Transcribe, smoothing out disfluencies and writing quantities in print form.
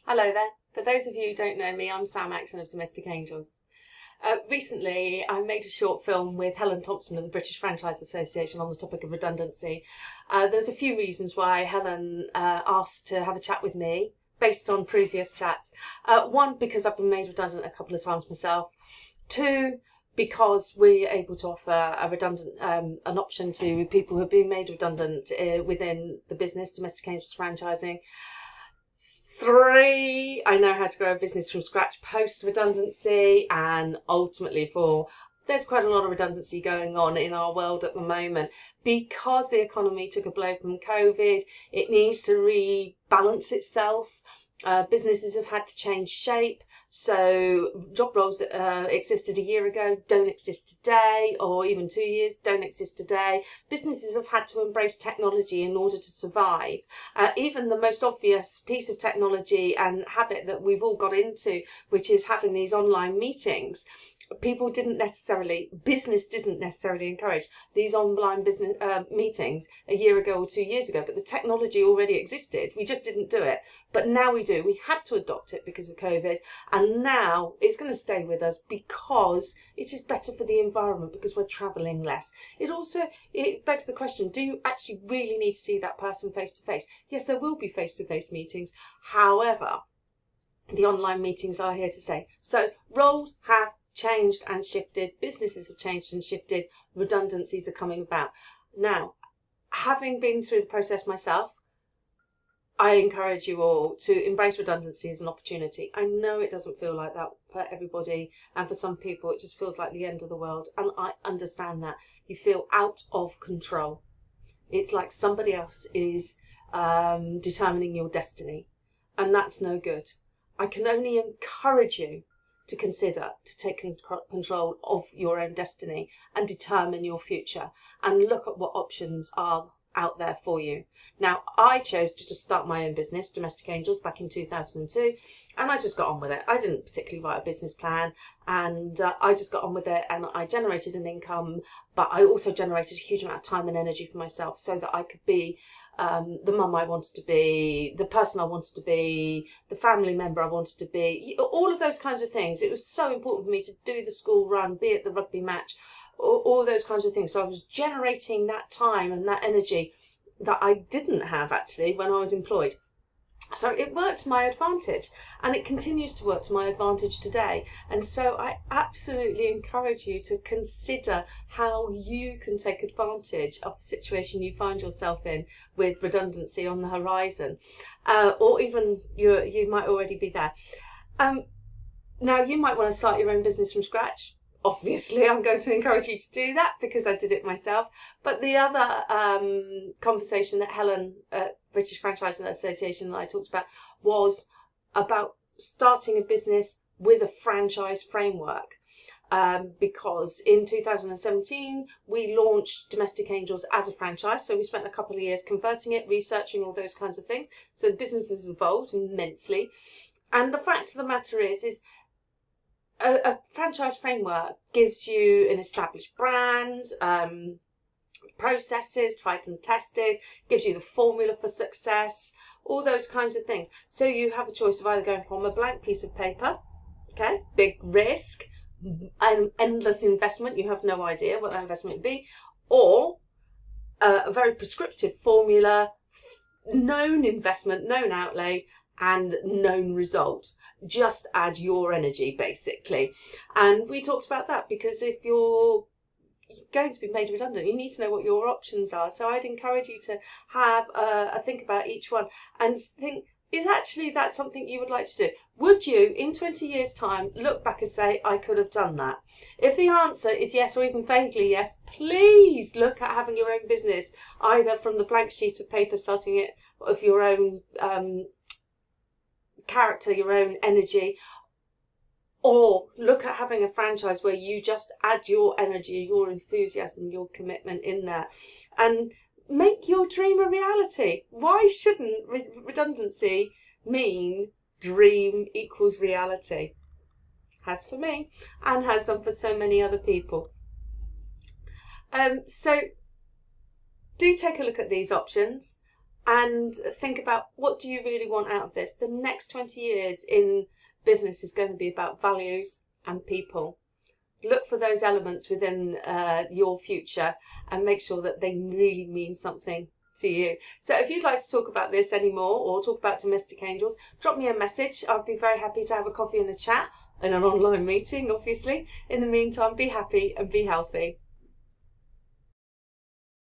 Hello there. For those of you who don't know me, I'm Sam Acton of Domestic Angels. Recently, I made a short film with Helen Thompson of the British Franchise Association on the topic of redundancy. There's a few reasons why Helen asked to have a chat with me based on previous chats. One, because I've been made redundant a couple of times myself. Two, because we're able to offer an option to people who have been made redundant within the business, Domestic Angels Franchising. Three, I know how to grow a business from scratch post redundancy, and ultimately there's quite a lot of redundancy going on in our world at the moment because the economy took a blow from COVID. It needs to rebalance itself. Businesses have had to change shape, so job roles that existed a year ago don't exist today, or even 2 years don't exist today. Businesses have had to embrace technology in order to survive. Even the most obvious piece of technology and habit that we've all got into, which is having these online meetings, business didn't necessarily encourage these online business meetings a year ago or 2 years ago, but the technology already existed. We just didn't do it. But now we do. We had to adopt it because of COVID, and now it's going to stay with us because it is better for the environment, because we're travelling less. It begs the question, do you actually really need to see that person face to face? Yes, there will be face-to-face meetings. However, the online meetings are here to stay. So roles have changed and shifted, businesses have changed and shifted, redundancies are coming about. Now, having been through the process myself, I encourage you all to embrace redundancy as an opportunity. I know it doesn't feel like that for everybody, and for some people it just feels like the end of the world, and I understand that. You feel out of control. It's like somebody else is determining your destiny, and that's no good. I can only encourage you to consider to take control of your own destiny and determine your future, and look at what options are out there for you. Now, I chose to just start my own business, Domestic Angels, back in 2002, and I just got on with it. I didn't particularly write a business plan, and I just got on with it, and I generated an income, but I also generated a huge amount of time and energy for myself so that I could be the mum I wanted to be, the person I wanted to be, the family member I wanted to be, all of those kinds of things. It was so important for me to do the school run, be at the rugby match, all those kinds of things. So I was generating that time and that energy that I didn't have actually when I was employed. So it worked to my advantage, and it continues to work to my advantage today. And so I absolutely encourage you to consider how you can take advantage of the situation you find yourself in with redundancy on the horizon, or even you might already be there. Now, you might want to start your own business from scratch. Obviously, I'm going to encourage you to do that because I did it myself. But the other conversation that Helen at British Franchise Association that I talked about was about starting a business with a franchise framework. Because in 2017, we launched Domestic Angels as a franchise. So we spent a couple of years converting it, researching all those kinds of things. So the business has evolved immensely. And the fact of the matter is a franchise framework gives you an established brand, processes tried and tested, gives you the formula for success, all those kinds of things. So you have a choice of either going from a blank piece of paper, okay, big risk, an endless investment, you have no idea what that investment would be, or a very prescriptive formula, known investment, known outlay, and known results. Just add your energy, basically. And we talked about that because if you're going to be made redundant, you need to know what your options are. So I'd encourage you to have a think about each one and think, is actually that something you would like to do? Would you, in 20 years' time, look back and say, I could have done that? If the answer is yes, or even vaguely yes, please look at having your own business, either from the blank sheet of paper, starting it of your own character, your own energy, or look at having a franchise where you just add your energy, your enthusiasm, your commitment in there, and make your dream a reality. Why shouldn't redundancy mean dream equals reality? Has for me, and has done for so many other people. So do take a look at these options. and think about, what do you really want out of this? The next 20 years in business is going to be about values and people. Look for those elements within your future and make sure that they really mean something to you. So if you'd like to talk about this anymore or talk about domestic angels, drop me a message. I'd be very happy to have a coffee and a chat in an online meeting, obviously. In the meantime, be happy and be healthy.